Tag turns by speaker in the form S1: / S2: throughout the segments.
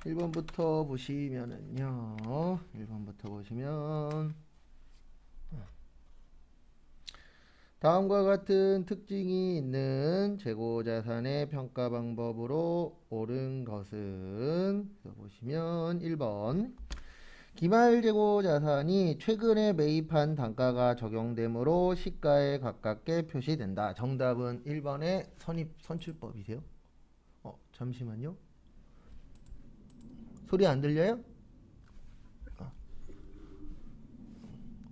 S1: 1번부터 보시면은요. 1번부터 보시면 다음과 같은 특징이 있는 재고자산의 평가 방법으로 옳은 것은, 그래서 보시면 1번 기말 재고자산이 최근에 매입한 단가가 적용되므로 시가에 가깝게 표시된다. 정답은 1번의 선출법이세요. 잠시만요. 소리 안 들려요?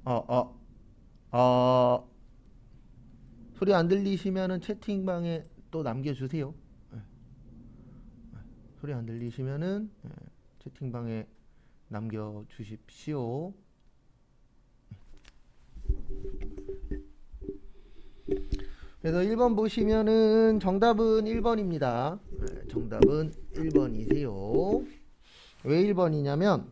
S1: 어, 어, 어, 소리 안 들리시면은 채팅방에 또 남겨주세요. 예, 소리 안 들리시면은 채팅방에 남겨주십시오. 그래서 1번 보시면은 정답은 1번입니다. 정답은 1번이세요. 왜 1번이냐면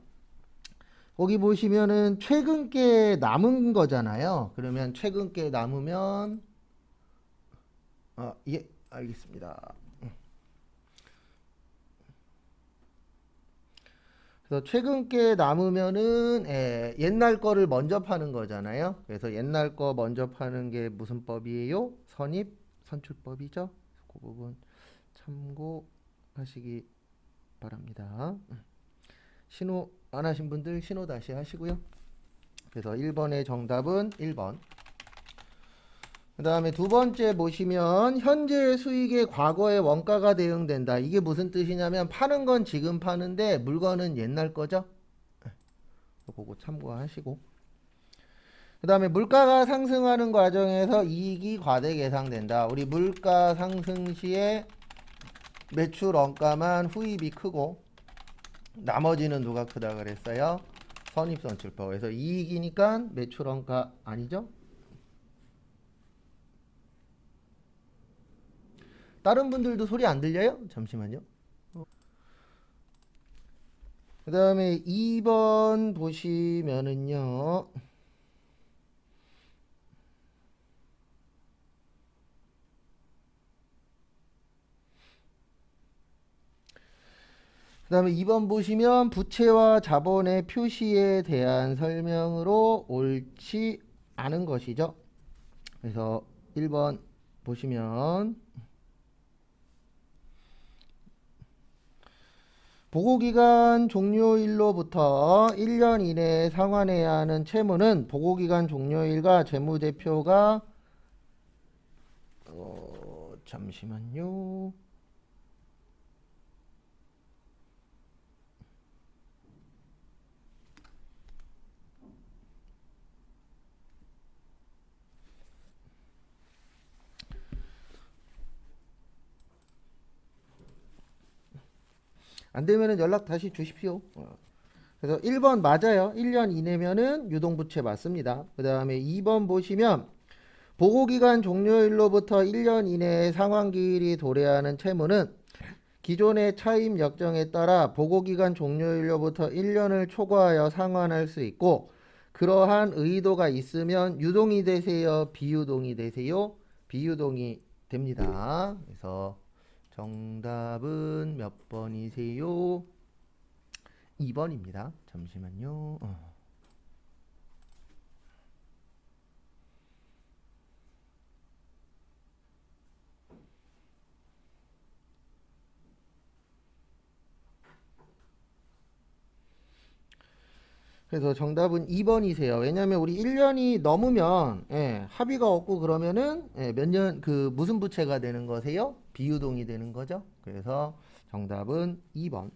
S1: 거기 보시면은 최근 게 남은 거잖아요. 그러면 최근 게 남으면 예, 알겠습니다. 그래서 최근 게 남으면은 옛날 거를 먼저 파는 거잖아요. 그래서 옛날 거 먼저 파는 게 무슨 법이에요? 선출법이죠. 그 부분 참고하시기 바랍니다. 신호 안 하신 분들 신호 다시 하시고요. 그래서 1번의 정답은 1번. 그 다음에 두 번째 보시면 현재 수익의 과거의 원가가 대응된다. 이게 무슨 뜻이냐면 파는 건 지금 파는데 물건은 옛날 거죠. 그거 참고하시고, 그 다음에 물가가 상승하는 과정에서 이익이 과대 계상된다. 우리 물가 상승 시에 매출 원가만 후입이 크고 나머지는 누가 크다 그랬어요? 선입선출법. 그래서 이익이니까 매출 원가 아니죠? 다른 분들도 소리 안 들려요? 잠시만요. 그 다음에 2번 보시면은요. 그 다음에 2번 보시면 부채와 자본의 표시에 대한 설명으로 옳지 않은 것이죠. 그래서 1번 보시면 보고기간 종료일로부터 1년 이내에 상환해야 하는 채무는 보고기간 종료일과 재무제표가 잠시만요. 안 되면은 연락 다시 주십시오. 그래서 1번 맞아요. 1년 이내면은 유동부채 맞습니다. 그 다음에 2번 보시면 보고기간 종료일로부터 1년 이내에 상환기일이 도래하는 채무는 기존의 차입 역정에 따라 보고기간 종료일로부터 1년을 초과하여 상환할 수 있고, 그러한 의도가 있으면 유동이 되세요? 비유동이 되세요? 비유동이 됩니다. 그래서 정답은 몇 번이세요? 2번입니다. 잠시만요. 그래서 정답은 2번이세요. 왜냐면 우리 1년이 넘으면 합의가 없고 그러면은 몇 년 그 무슨 부채가 되는 거세요? 비유동이 되는 거죠. 그래서 정답은 2번.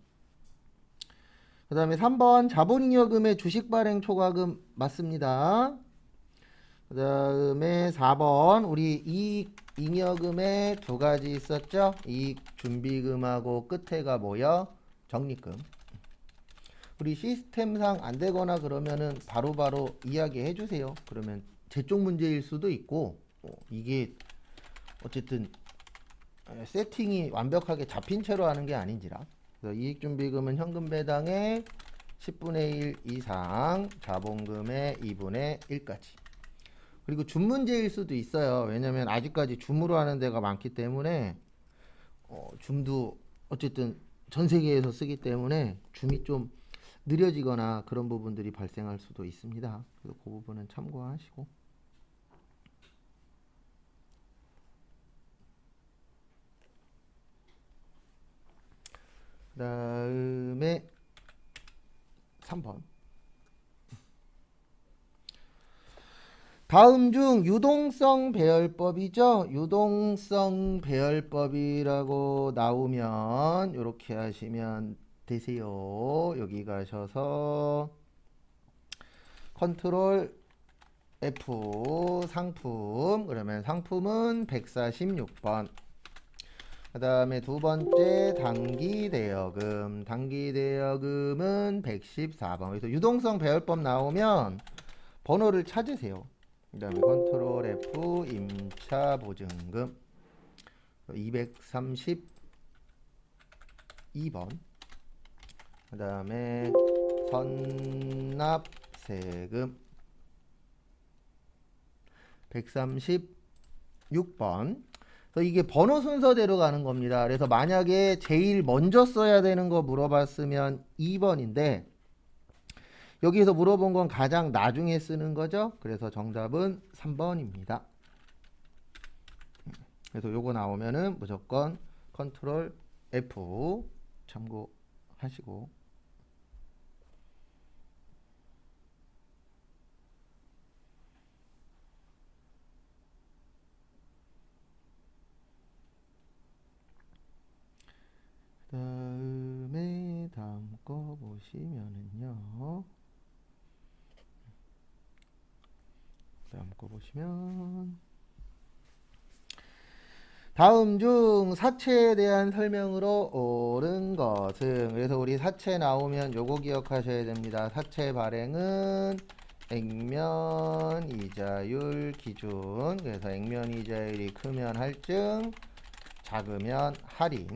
S1: 그 다음에 3번 자본잉여금의 주식발행 초과금 맞습니다. 그 다음에 4번 우리 이익잉여금에 두 가지 있었죠. 이익준비금하고 끝에가 뭐요? 적립금. 우리 시스템상 안 되거나 그러면은 바로바로 이야기해 주세요. 그러면 제 쪽 문제일 수도 있고 이게 어쨌든 세팅이 완벽하게 잡힌 채로 하는 게 아닌지라. 그래서 이익준비금은 현금 배당의 10분의 1 이상, 자본금의 2분의 1까지. 그리고 줌문제일 수도 있어요. 왜냐면 아직까지 줌으로 하는 데가 많기 때문에 줌도 어쨌든 전 세계에서 쓰기 때문에 줌이 좀 느려지거나 그런 부분들이 발생할 수도 있습니다. 그래서 그 부분은 참고하시고. 그 다음에 3번. 다음 중 유동성 배열법이죠. 유동성 배열법이라고 나오면 이렇게 하시면 되세요. 여기 가셔서 컨트롤 F 상품, 그러면 상품은 146번. 그 다음에 두 번째 단기 대여금, 단기 대여금은 114번. 그래서 유동성 배열법 나오면 번호를 찾으세요. 그 다음에 컨트롤 F 임차 보증금 232번. 그 다음에 선납세금 136번. 그래서 이게 번호 순서대로 가는 겁니다. 그래서 만약에 제일 먼저 써야 되는 거 물어봤으면 2번인데 여기에서 물어본 건 가장 나중에 쓰는 거죠. 그래서 정답은 3번입니다. 그래서 요거 나오면은 무조건 컨트롤 F 참고하시고. 그다음에 다음 거 보시면은요. 다음 거 보시면 다음 중 사체에 대한 설명으로 옳은 것은, 그래서 우리 사체 나오면 요거 기억하셔야 됩니다. 사체 발행은 액면 이자율 기준. 그래서 액면 이자율이 크면 할증, 작으면 할인.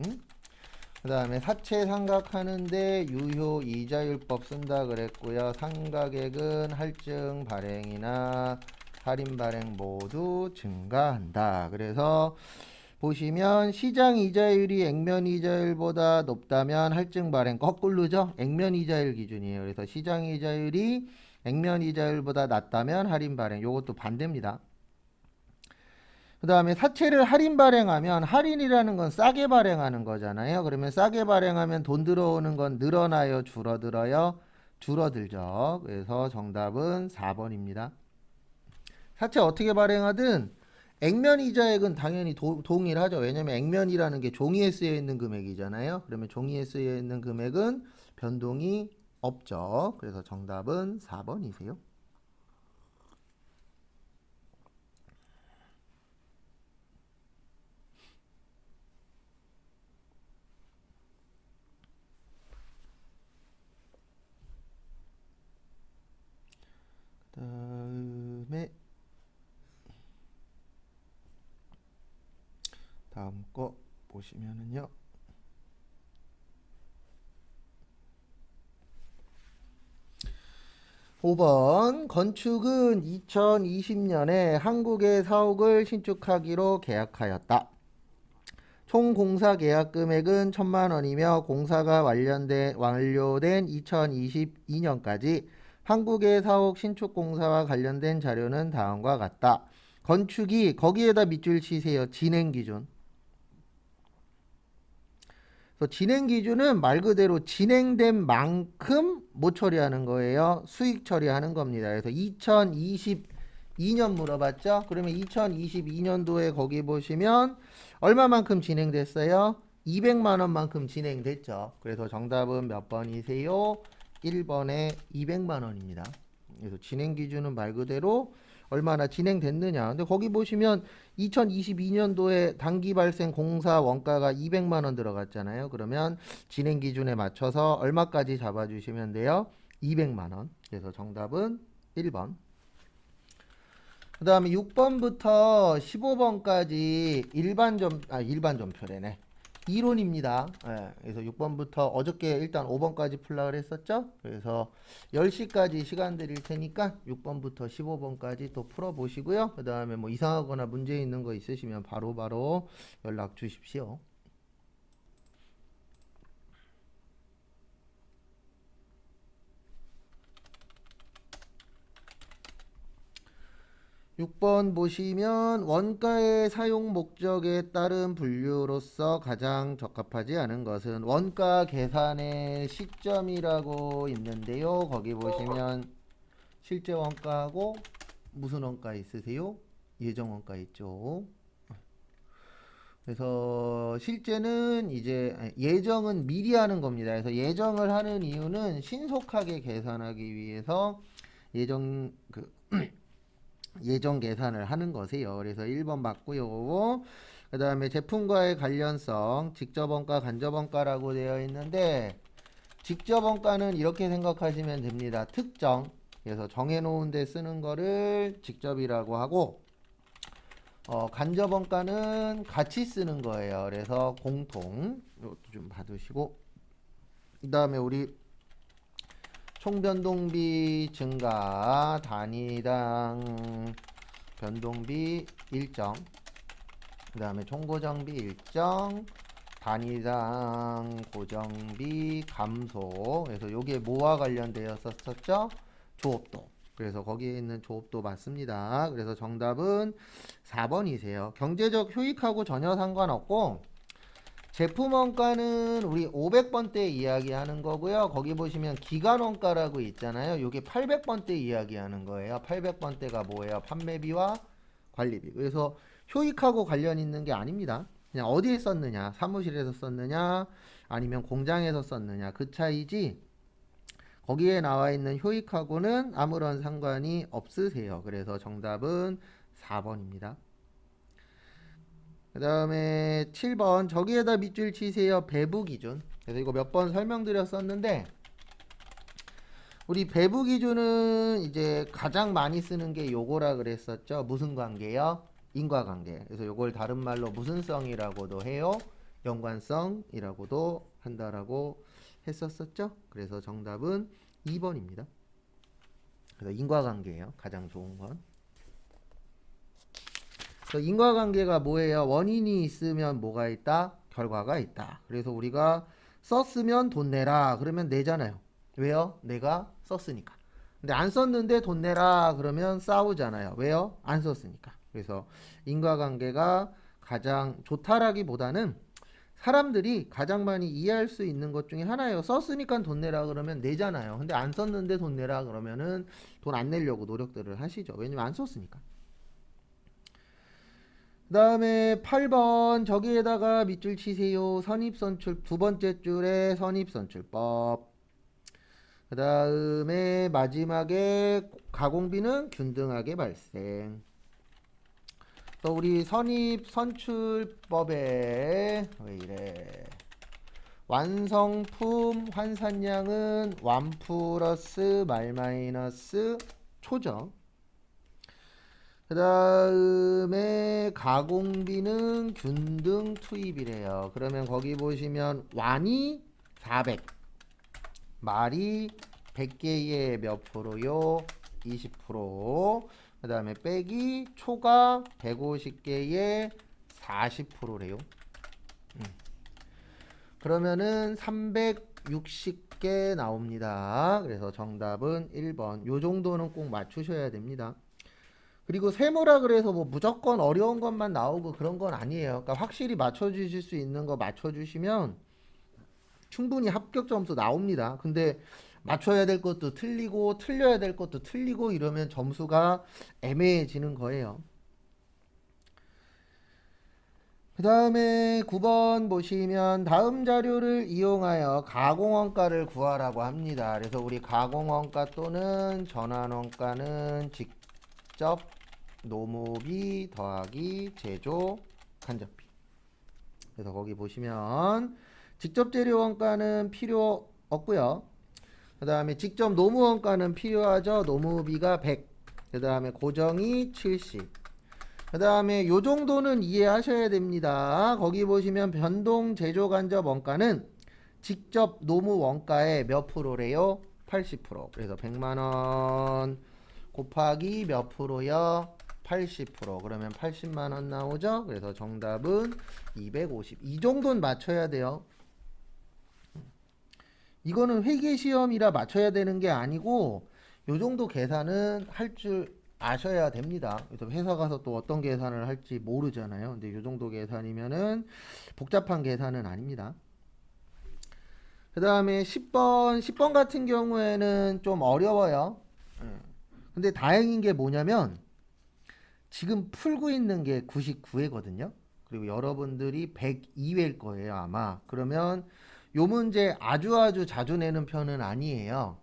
S1: 그 다음에 사채 상각하는데 유효 이자율법 쓴다 그랬고요. 상각액은 할증 발행이나 할인 발행 모두 증가한다. 그래서 보시면 시장 이자율이 액면 이자율보다 높다면 할증 발행 거꾸로죠. 액면 이자율 기준이에요. 그래서 시장 이자율이 액면 이자율보다 낮다면 할인 발행. 요것도 반대입니다. 그 다음에 사채를 할인 발행하면, 할인이라는 건 싸게 발행하는 거잖아요. 그러면 싸게 발행하면 돈 들어오는 건 늘어나요, 줄어들어요? 줄어들죠. 그래서 정답은 4번입니다. 사채 어떻게 발행하든 액면 이자액은 당연히 동일하죠. 왜냐면 액면이라는 게 종이에 쓰여 있는 금액이잖아요. 그러면 종이에 쓰여 있는 금액은 변동이 없죠. 그래서 정답은 4번이세요. 그다음에 다음 거 보시면은요. 5번 건축은 2020년에 한국의 사옥을 신축하기로 계약하였다. 총 공사 계약 금액은 1,000만 원이며 공사가 완료된 2022년까지 한국의 사옥 신축 공사와 관련된 자료는 다음과 같다. 건축이 거기에다 밑줄 치세요. 진행 기준. 그래서 진행 기준은 말 그대로 진행된 만큼 못 처리하는 거예요. 수익 처리하는 겁니다. 그래서 2022년 물어봤죠? 그러면 2022년도에 거기 보시면 얼마만큼 진행됐어요? 200만 원만큼 진행됐죠. 그래서 정답은 몇 번이세요? 1번에 200만 원입니다. 그래서 진행 기준은 말 그대로 얼마나 진행됐느냐. 근데 거기 보시면 2022년도에 단기 발생 공사 원가가 200만 원 들어갔잖아요. 그러면 진행 기준에 맞춰서 얼마까지 잡아주시면 돼요? 200만 원. 그래서 정답은 1번. 그 다음에 6번부터 15번까지 일반 점표래네. 이론입니다. 예, 그래서 6번부터 어저께 일단 5번까지 풀라 그랬었죠. 그래서 10시까지 시간 드릴 테니까 6번부터 15번까지 또 풀어보시고요. 그 다음에 뭐 이상하거나 문제 있는 거 있으시면 바로바로 연락 주십시오. 6번 보시면 원가의 사용 목적에 따른 분류로서 가장 적합하지 않은 것은 원가 계산의 시점이라고 있는데요. 거기 보시면 실제 원가하고 무슨 원가 있으세요? 예정 원가 있죠. 그래서 실제는 이제 예정은 미리 하는 겁니다. 그래서 예정을 하는 이유는 신속하게 계산하기 위해서 예정 예정 계산을 하는 거세요. 그래서 1번 맞고요. 그 다음에 제품과의 관련성, 직접 원가, 간접 원가라고 되어 있는데 직접 원가는 이렇게 생각하시면 됩니다. 특정. 그래서 정해놓은 데 쓰는 거를 직접이라고 하고 간접 원가는 같이 쓰는 거예요. 그래서 공통. 이것도 좀 봐두시고 그 다음에 우리 총변동비 증가, 단위당 변동비 일정, 그 다음에 총고정비 일정, 단위당 고정비 감소. 그래서 요게 뭐와 관련되었었죠? 조업도. 그래서 거기에 있는 조업도 맞습니다. 그래서 정답은 4번이세요. 경제적 효익하고 전혀 상관없고 제품 원가는 우리 500번대 이야기하는 거고요. 거기 보시면 기간 원가라고 있잖아요. 요게 800번대 이야기하는 거예요. 800번대가 뭐예요? 판매비와 관리비. 그래서 효익하고 관련 있는 게 아닙니다. 그냥 어디에 썼느냐, 사무실에서 썼느냐, 아니면 공장에서 썼느냐, 그 차이지 거기에 나와 있는 효익하고는 아무런 상관이 없으세요. 그래서 정답은 4번입니다. 그 다음에 7번 저기에다 밑줄 치세요. 배부 기준. 그래서 이거 몇 번 설명드렸었는데 우리 배부 기준은 이제 가장 많이 쓰는 게 요거라 그랬었죠. 무슨 관계요? 인과관계. 그래서 요걸 다른 말로 무슨 성이라고도 해요. 연관성이라고도 한다라고 했었었죠. 그래서 정답은 2번입니다. 그래서 인과관계예요. 가장 좋은 건. 인과관계가 뭐예요? 원인이 있으면 뭐가 있다? 결과가 있다. 그래서 우리가 썼으면 돈 내라. 그러면 내잖아요. 왜요? 내가 썼으니까. 근데 안 썼는데 돈 내라. 그러면 싸우잖아요. 왜요? 안 썼으니까. 그래서 인과관계가 가장 좋다라기보다는 사람들이 가장 많이 이해할 수 있는 것 중에 하나예요. 썼으니까 돈 내라 그러면 내잖아요. 근데 안 썼는데 돈 내라 그러면은 돈 안 내려고 노력들을 하시죠. 왜냐면 안 썼으니까. 그 다음에 8번 저기에다가 밑줄 치세요. 선입선출 두 번째 줄에 선입선출법. 그 다음에 마지막에 가공비는 균등하게 발생. 또 우리 선입선출법에 왜 이래? 완성품 환산량은 완 플러스 말 마이너스 초죠. 그 다음에 가공비는 균등 투입이래요. 그러면 거기 보시면 완이 400, 말이 100개에 몇 프로요? 20%. 그 다음에 빼기 초가 150개에 40%래요. 그러면은 360개 나옵니다. 그래서 정답은 1번. 요 정도는 꼭 맞추셔야 됩니다. 그리고 세모라 그래서 뭐 무조건 어려운 것만 나오고 그런 건 아니에요. 그러니까 확실히 맞춰주실 수 있는 거 맞춰주시면 충분히 합격 점수 나옵니다. 근데 맞춰야 될 것도 틀리고 틀려야 될 것도 틀리고 이러면 점수가 애매해지는 거예요. 그 다음에 9번 보시면 다음 자료를 이용하여 가공원가를 구하라고 합니다. 그래서 우리 가공원가 또는 전환원가는 직접 노무비 더하기 제조 간접비. 그래서 거기 보시면 직접 재료 원가는 필요 없고요. 그 다음에 직접 노무 원가는 필요하죠. 노무비가 100. 그 다음에 고정이 70. 그 다음에 요 정도는 이해하셔야 됩니다. 거기 보시면 변동 제조 간접 원가는 직접 노무 원가의 몇 프로래요? 80%. 그래서 100만원 곱하기 몇 프로요? 80%. 그러면 80만원 나오죠? 그래서 정답은 250. 이 정도는 맞춰야 돼요. 이거는 회계시험이라 맞춰야 되는 게 아니고 요 정도 계산은 할 줄 아셔야 됩니다. 그래서 회사 가서 또 어떤 계산을 할지 모르잖아요. 근데 이 정도 계산이면은 복잡한 계산은 아닙니다. 그 다음에 10번 같은 경우에는 좀 어려워요. 예. 근데 다행인 게 뭐냐면 지금 풀고 있는 게 99회거든요. 그리고 여러분들이 102회일 거예요, 아마. 그러면 요 문제 아주 자주 내는 편은 아니에요.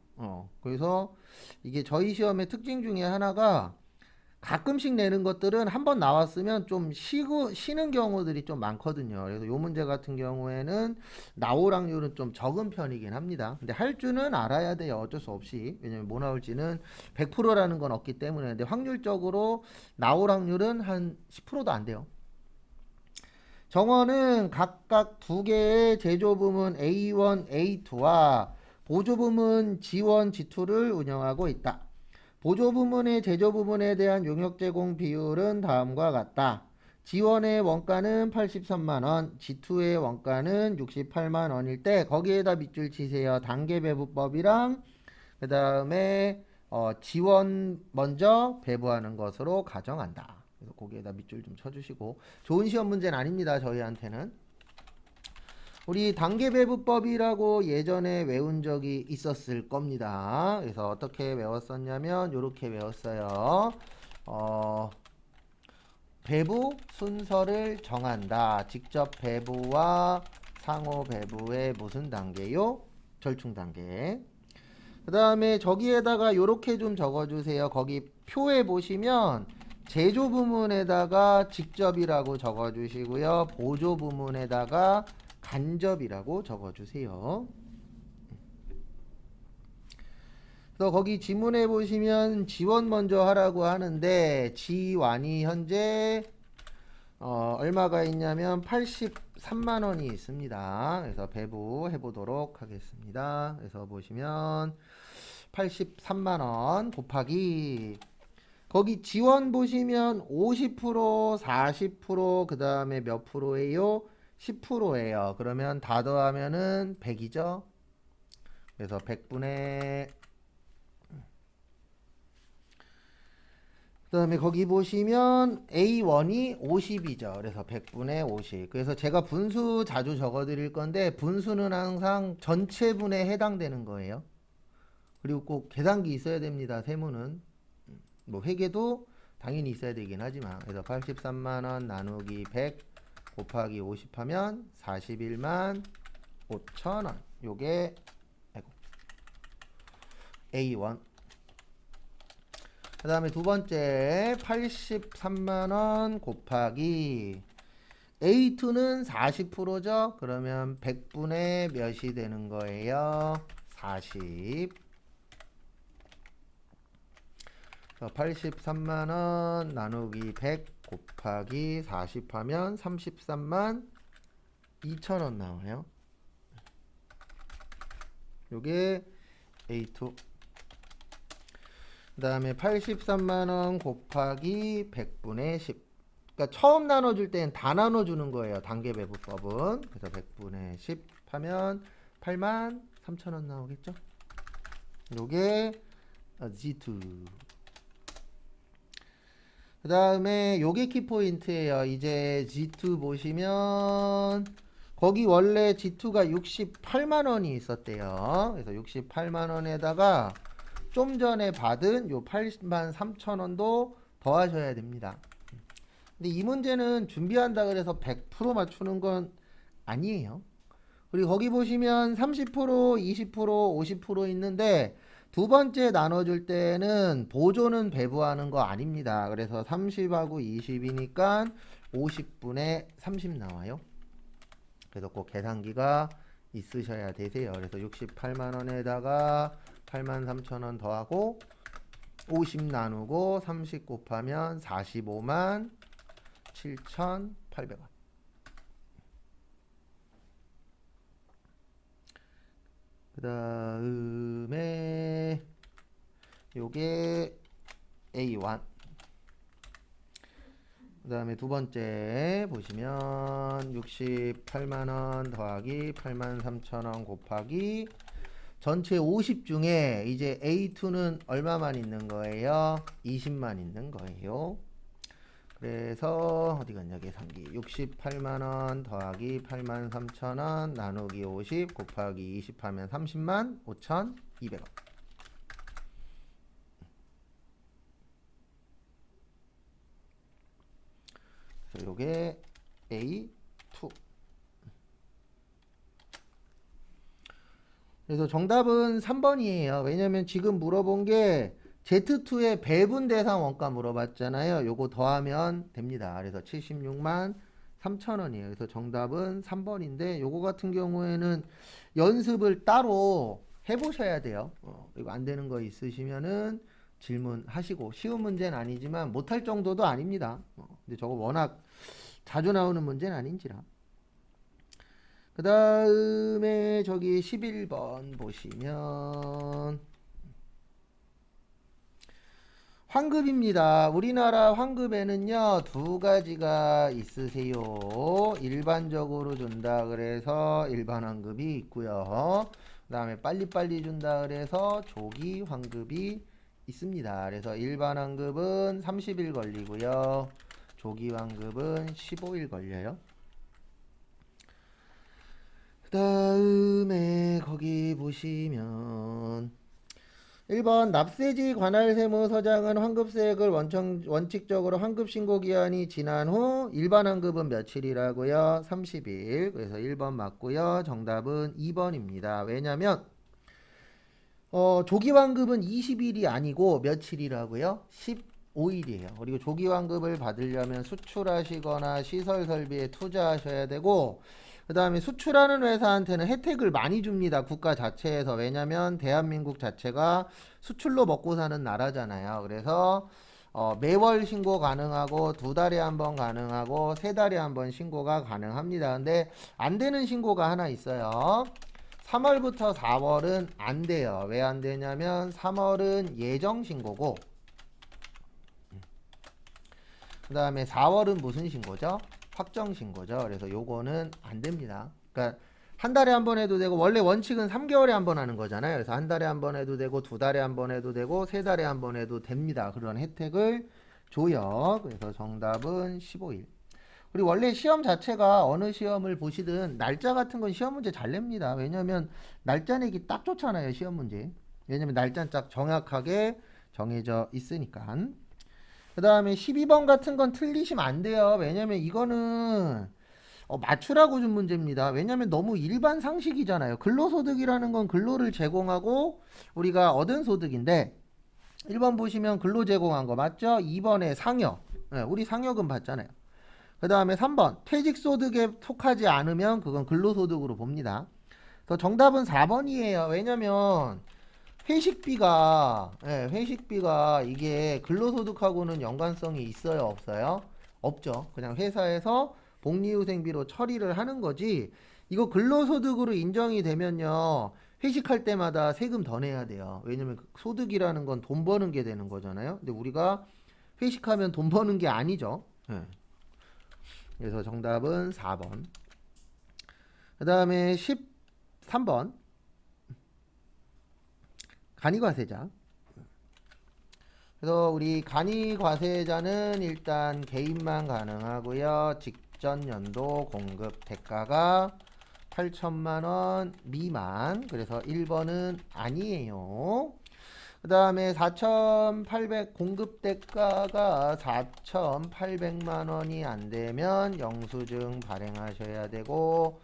S1: 그래서 이게 저희 시험의 특징 중에 하나가 가끔씩 내는 것들은 한번 나왔으면 좀 쉬는 경우들이 좀 많거든요. 그래서 요 문제 같은 경우에는 나올 확률은 좀 적은 편이긴 합니다. 근데 할 줄은 알아야 돼요. 어쩔 수 없이. 왜냐면 뭐 나올지는 100%라는 건 없기 때문에. 근데 확률적으로 나올 확률은 한 10%도 안 돼요. 정원은 각각 두 개의 제조부문 A1, A2와 보조부문 G1, G2를 운영하고 있다. 보조부문의 제조부문에 대한 용역 제공 비율은 다음과 같다. G1의 원가는 83만원, G2의 원가는 68만원일 때 거기에다 밑줄 치세요. 단계 배부법이랑 그 다음에 G1 먼저 배부하는 것으로 가정한다. 그래서 거기에다 밑줄 좀 쳐주시고, 좋은 시험 문제는 아닙니다. 저희한테는. 우리 단계배부법이라고 예전에 외운 적이 있었을 겁니다. 그래서 어떻게 외웠었냐면 이렇게 외웠어요. 배부 순서를 정한다. 직접 배부와 상호 배부의 무슨 단계요? 절충 단계. 그 다음에 저기에다가 이렇게 좀 적어주세요. 거기 표에 보시면 제조 부문에다가 직접이라고 적어주시고요. 보조 부문에다가 간접이라고 적어주세요. 그래서 거기 지문에 보시면 지원 먼저 하라고 하는데 지원이 현재 얼마가 있냐면 83만 원이 있습니다. 그래서 배부해 보도록 하겠습니다. 그래서 보시면 83만 원 곱하기 거기 지원 보시면 50%, 40%, 그 다음에 몇 프로예요? 10%예요. 그러면 다 더하면은 100이죠. 그래서 100분의 그 다음에 거기 보시면 A1이 50이죠. 그래서 100분의 50. 그래서 제가 분수 자주 적어 드릴 건데 분수는 항상 전체 분에 해당되는 거예요. 그리고 꼭 계산기 있어야 됩니다. 세무는. 뭐 회계도 당연히 있어야 되긴 하지만. 그래서 83만원 나누기 100 곱하기 50 하면 41만 5천원. 요게 A1. 그 다음에 두 번째 83만원 곱하기 A2는 40%죠. 그러면 100분의 몇이 되는 거예요? 40. 83만원 나누기 100 곱하기 40 하면 33만 2천원 나와요. 요게 A2. 그 다음에 83만원 곱하기 100분의 10. 그러니까 처음 나눠줄 때는 다 나눠주는 거예요. 단계배부법은. 그래서 100분의 10 하면 8만 3천원 나오겠죠. 요게 G2. 그 다음에 요게 키포인트예요. 이제 G2 보시면 거기 원래 G2가 68만원이 있었대요. 그래서 68만원에다가 좀 전에 받은 요 8만 3천원도 더하셔야 됩니다. 근데 이 문제는 준비한다 그래서 100% 맞추는 건 아니에요. 그리고 거기 보시면 30%, 20%, 50% 있는데 두 번째 나눠줄 때는 보조는 배부하는 거 아닙니다. 그래서 30하고 20이니까 50분의 30 나와요. 그래서 꼭 계산기가 있으셔야 되세요. 그래서 68만원에다가 83,000원 더하고 50 나누고 30 곱하면 45만 7,800원. 그 다음에 요게 A1. 그 다음에 두 번째 보시면 68만원 더하기 83,000원 곱하기 전체 50 중에 이제 A2는 얼마만 있는 거예요? 20만 있는 거예요. 그래서 어디 갔냐 계산기 68만 원 더하기 8만 3천 원 나누기 50 곱하기 20 하면 30만 5,200원. 그래서 요게 A2. 그래서 정답은 3번이에요. 왜냐면 지금 물어본 게 Z2의 배분 대상 원가 물어봤잖아요. 요거 더하면 됩니다. 그래서 76만 3천 원이에요. 그래서 정답은 3번인데 요거 같은 경우에는 연습을 따로 해보셔야 돼요. 그리고 안 되는 거 있으시면은 질문하시고 쉬운 문제는 아니지만 못할 정도도 아닙니다. 근데 저거 워낙 자주 나오는 문제는 아닌지라. 그 다음에 저기 11번 보시면 환급입니다. 우리나라 환급에는요 두 가지가 있으세요. 일반적으로 준다 그래서 일반 환급이 있고요. 그 다음에 빨리빨리 준다 그래서 조기 환급이 있습니다. 그래서 일반 환급은 30일 걸리고요. 조기 환급은 15일 걸려요. 그 다음에 거기 보시면 1번 납세지 관할세무서장은 환급세액을 원칙적으로 환급신고기한이 지난 후 일반 환급은 며칠이라고요? 30일. 그래서 1번 맞고요. 정답은 2번입니다. 왜냐면 조기환급은 20일이 아니고 며칠이라고요? 15일이에요. 그리고 조기환급을 받으려면 수출하시거나 시설 설비에 투자하셔야 되고 그 다음에 수출하는 회사한테는 혜택을 많이 줍니다. 국가 자체에서. 왜냐면 대한민국 자체가 수출로 먹고 사는 나라잖아요. 그래서 매월 신고 가능하고 2달에 한 번 가능하고 3달에 한 번 신고가 가능합니다. 근데 안 되는 신고가 하나 있어요. 3월부터 4월은 안 돼요. 왜 안 되냐면 3월은 예정 신고고 그 다음에 4월은 무슨 신고죠? 확정 신고죠. 그래서 요거는 안 됩니다. 그러니까 한 달에 한 번 해도 되고 원래 원칙은 3개월에 한 번 하는 거잖아요. 그래서 한 달에 한 번 해도 되고 2달에 한 번 해도 되고 3달에 한 번 해도 됩니다. 그런 혜택을 줘요. 그래서 정답은 15일. 그리고 원래 시험 자체가 어느 시험을 보시든 날짜 같은 건 시험 문제 잘 냅니다. 왜냐면 날짜 내기 딱 좋잖아요. 시험 문제. 왜냐면 날짜 딱 정확하게 정해져 있으니까. 그 다음에 12번 같은 건 틀리시면 안 돼요. 왜냐면 이거는 맞추라고 준 문제입니다. 왜냐면 너무 일반 상식이잖아요. 근로소득이라는 건 근로를 제공하고 우리가 얻은 소득인데 1번 보시면 근로 제공한 거 맞죠? 2번에 상여. 네, 우리 상여금 받잖아요. 그 다음에 3번 퇴직소득에 속하지 않으면 그건 근로소득으로 봅니다. 그래서 정답은 4번이에요. 왜냐면 회식비가 이게 근로소득하고는 연관성이 있어요, 없어요? 없죠. 그냥 회사에서 복리후생비로 처리를 하는 거지. 이거 근로소득으로 인정이 되면요, 회식할 때마다 세금 더 내야 돼요. 왜냐면 소득이라는 건 돈 버는 게 되는 거잖아요. 근데 우리가 회식하면 돈 버는 게 아니죠. 그래서 정답은 4번. 그 다음에 13번. 간이과세자. 그래서 우리 간이과세자는 일단 개인만 가능하고요. 직전 연도 공급 대가가 8천만 원 미만. 그래서 1번은 아니에요. 그 다음에 4,800 공급 대가가 4,800만 원이 안 되면 영수증 발행하셔야 되고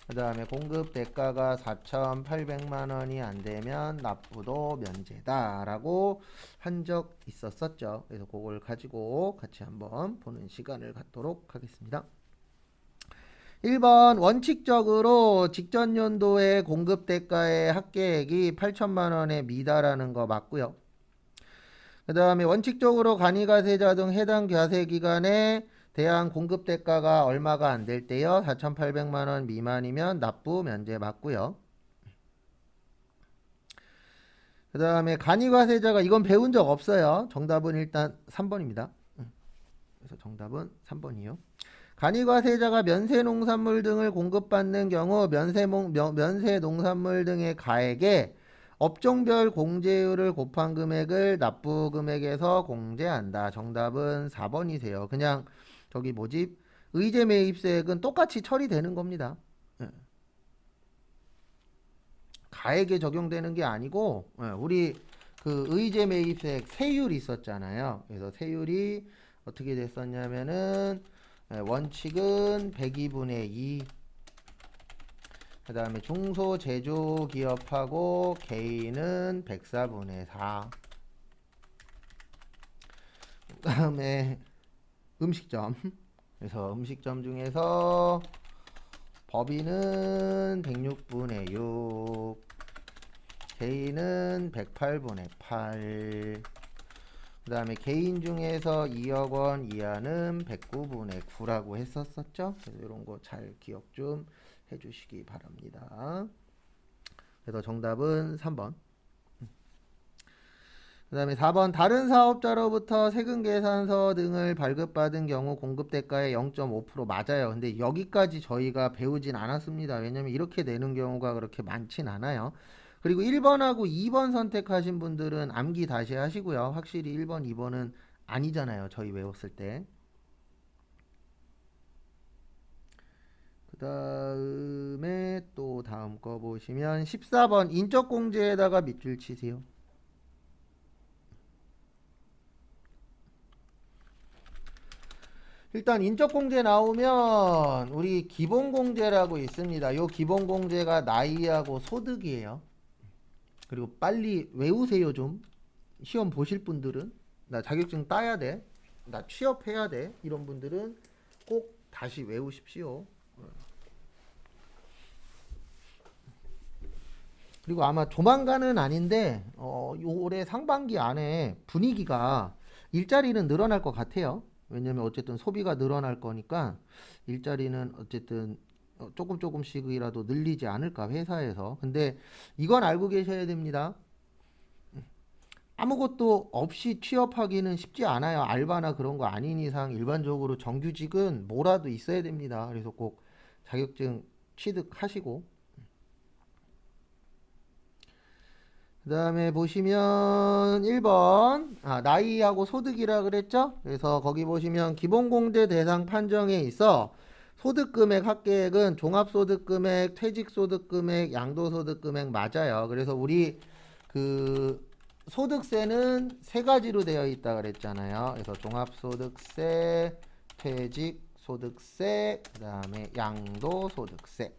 S1: 그 다음에 공급 대가가 4,800만 원이 안 되면 납부도 면제다라고 한 적 있었었죠. 그래서 그걸 가지고 같이 한번 보는 시간을 갖도록 하겠습니다. 1번 원칙적으로 직전 연도의 공급 대가의 합계액이 8천만 원에 미달하는 거 맞고요. 그 다음에 원칙적으로 간이과세자 등 해당 과세 기간에 대한 공급 대가가 얼마가 안 될 때요. 4,800만 원 미만이면 납부 면제 맞고요. 그 다음에 간이과세자가 이건 배운 적 없어요. 정답은 일단 3번입니다. 그래서 정답은 3번이요. 간이과세자가 면세농산물 등을 공급받는 경우 면세농산물 등의 가액에 업종별 공제율을 곱한 금액을 납부 금액에서 공제한다. 정답은 4번이세요. 그냥 저기 뭐지? 의제 매입세액은 똑같이 처리되는 겁니다. 예. 가액에 적용되는 게 아니고 우리 그 의제 매입세액 세율이 있었잖아요. 그래서 세율이 어떻게 됐었냐면은 원칙은 102분의 2, 그 다음에 중소제조기업하고 개인은 104분의 4, 그 다음에 음식점, 그래서 음식점 중에서 법인은 106분의 6, 개인은 108분의 8, 그 다음에 개인 중에서 2억 원 이하는 109분의 9라고 했었었죠. 그래서 이런 거 잘 기억 좀 해주시기 바랍니다. 그래서 정답은 3번. 그 다음에 4번 다른 사업자로부터 세금 계산서 등을 발급받은 경우 공급대가의 0.5% 맞아요. 근데 여기까지 저희가 배우진 않았습니다. 왜냐면 이렇게 내는 경우가 그렇게 많진 않아요. 그리고 1번하고 2번 선택하신 분들은 암기 다시 하시고요. 확실히 1번, 2번은 아니잖아요. 저희 외웠을 때. 그 다음에 또 다음 거 보시면 14번 인적공제에다가 밑줄 치세요. 일단 인적공제 나오면 우리 기본공제라고 있습니다. 요 기본공제가 나이하고 소득이에요. 그리고 빨리 외우세요 좀. 시험 보실 분들은 나 자격증 따야 돼, 나 취업해야 돼, 이런 분들은 꼭 다시 외우십시오. 그리고 아마 조만간은 아닌데 올해 상반기 안에 분위기가 일자리는 늘어날 것 같아요. 왜냐면 어쨌든 소비가 늘어날 거니까 일자리는 어쨌든 조금씩이라도 늘리지 않을까 회사에서. 근데 이건 알고 계셔야 됩니다. 아무것도 없이 취업하기는 쉽지 않아요. 알바나 그런 거 아닌 이상 일반적으로 정규직은 뭐라도 있어야 됩니다. 그래서 꼭 자격증 취득하시고, 그 다음에 보시면 1번 나이하고 소득이라 그랬죠. 그래서 거기 보시면 기본공제 대상 판정에 있어 소득금액 합계액은 종합소득금액, 퇴직소득금액, 양도소득금액 맞아요. 그래서 우리 그 소득세는 세 가지로 되어 있다 그랬잖아요. 그래서 종합소득세, 퇴직소득세, 그 다음에 양도소득세.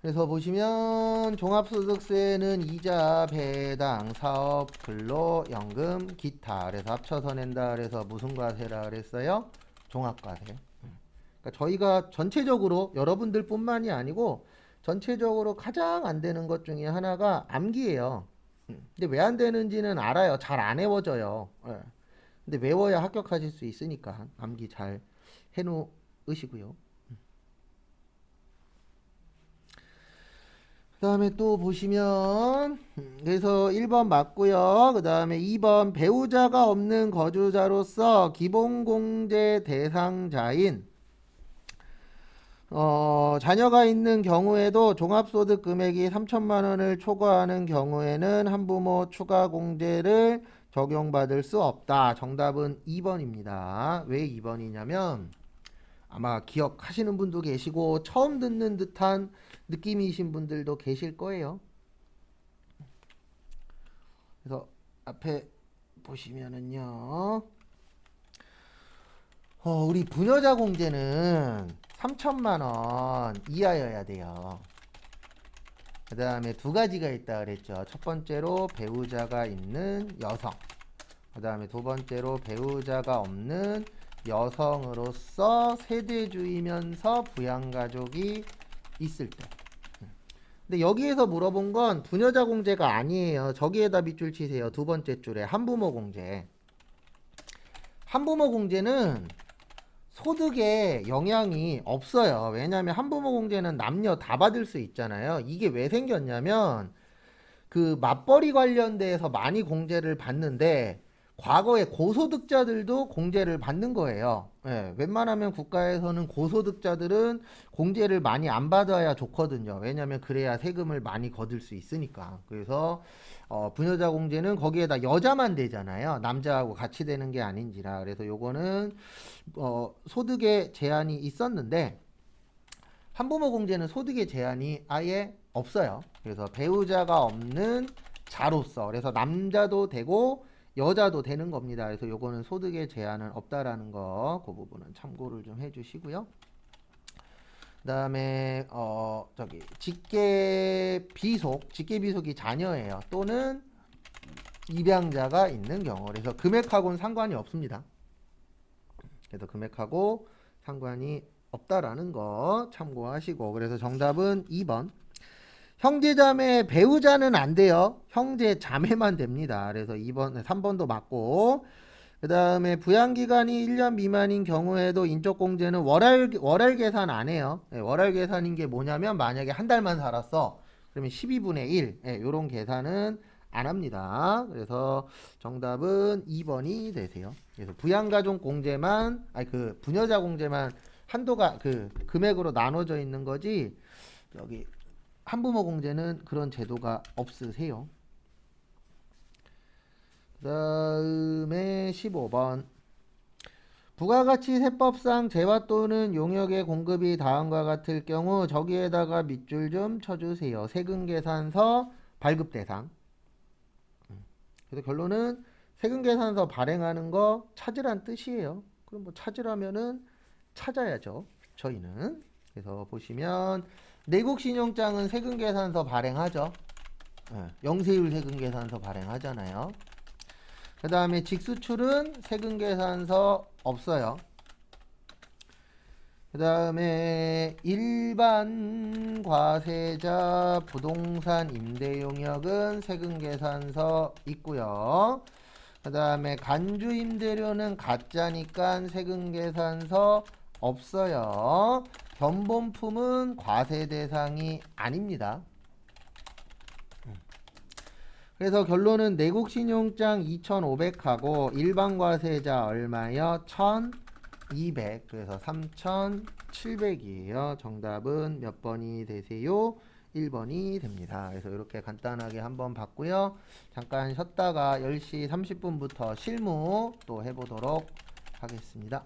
S1: 그래서 보시면 종합소득세는 이자, 배당, 사업, 근로, 연금, 기타. 그래서 합쳐서 낸다. 그래서 무슨 과세라 그랬어요? 종합과세. 그러니까 저희가 전체적으로 여러분들뿐만이 아니고 전체적으로 가장 안 되는 것 중에 하나가 암기예요. 근데 왜 안 되는지는 알아요. 잘 안 외워져요. 예. 근데 외워야 합격하실 수 있으니까 암기 잘 해놓으시고요. 그 다음에 또 보시면 그래서 1번 맞고요. 그 다음에 2번 배우자가 없는 거주자로서 기본공제 대상자인 자녀가 있는 경우에도 종합소득 금액이 3천만 원을 초과하는 경우에는 한부모 추가 공제를 적용받을 수 없다. 정답은 2번입니다. 왜 2번이냐면 아마 기억하시는 분도 계시고 처음 듣는 듯한 느낌이신 분들도 계실 거예요. 그래서 앞에 보시면은요, 우리 부녀자 공제는 3천만 원 이하여야 돼요. 그 다음에 두 가지가 있다 그랬죠. 첫 번째로 배우자가 있는 여성, 그 다음에 두 번째로 배우자가 없는 여성으로서 세대주이면서 부양가족이 있을 때. 근데 여기에서 물어본 건 부녀자 공제가 아니에요. 저기에다 밑줄 치세요. 두 번째 줄에 한부모 공제. 한부모 공제는 소득에 영향이 없어요. 왜냐하면 한부모 공제는 남녀 다 받을 수 있잖아요. 이게 왜 생겼냐면 그 맞벌이 관련돼서 많이 공제를 받는데 과거에 고소득자들도 공제를 받는 거예요. 예, 웬만하면 국가에서는 고소득자들은 공제를 많이 안 받아야 좋거든요. 왜냐하면 그래야 세금을 많이 거둘 수 있으니까. 그래서 부녀자 공제는 거기에다 여자만 되잖아요. 남자하고 같이 되는 게 아닌지라. 그래서 요거는 소득에 제한이 있었는데 한부모 공제는 소득의 제한이 아예 없어요. 그래서 배우자가 없는 자로서 그래서 남자도 되고 여자도 되는 겁니다. 그래서 요거는 소득의 제한은 없다라는 거, 그 부분은 참고를 좀 해주시고요. 그다음에 직계 비속이 자녀예요. 또는 입양자가 있는 경우. 그래서 금액하고는 상관이 없습니다. 그래서 금액하고 상관이 없다라는 거 참고하시고. 그래서 정답은 2번. 형제자매 배우자는 안 돼요. 형제 자매만 됩니다. 그래서 2번, 3번도 맞고. 그 다음에 부양기간이 1년 미만인 경우에도 인적공제는 월할 계산 안 해요. 네, 월할 계산인 게 뭐냐면 만약에 한 달만 살았어. 그러면 12분의 1. 네, 요런 계산은 안 합니다. 그래서 정답은 2번이 되세요. 그래서 부양가족 공제만, 그 부녀자 공제만 한도가 그 금액으로 나눠져 있는 거지. 여기 한부모 공제는 그런 제도가 없으세요. 그 다음에 15번. 부가가치 세법상 재화 또는 용역의 공급이 다음과 같을 경우 저기에다가 밑줄 좀 쳐주세요. 세금계산서 발급대상. 그래서 결론은 세금계산서 발행하는 거 찾으란 뜻이에요. 그럼 뭐 찾으라면은 찾아야죠. 저희는. 그래서 보시면 내국신용장은 세금계산서 발행하죠. 영세율 세금계산서 발행하잖아요. 그 다음에 직수출은 세금계산서 없어요. 그 다음에 일반 과세자 부동산 임대용역은 세금계산서 있고요. 그 다음에 간주임대료는 가짜니까 세금계산서 없어요. 견본품은 과세 대상이 아닙니다. 그래서 결론은 내국신용장 2,500하고 일반과세자 얼마요? 1,200. 그래서 3,700이에요. 정답은 몇 번이 되세요? 1번이 됩니다. 그래서 이렇게 간단하게 한번 봤고요. 잠깐 쉬었다가 10시 30분부터 실무 또 해보도록 하겠습니다.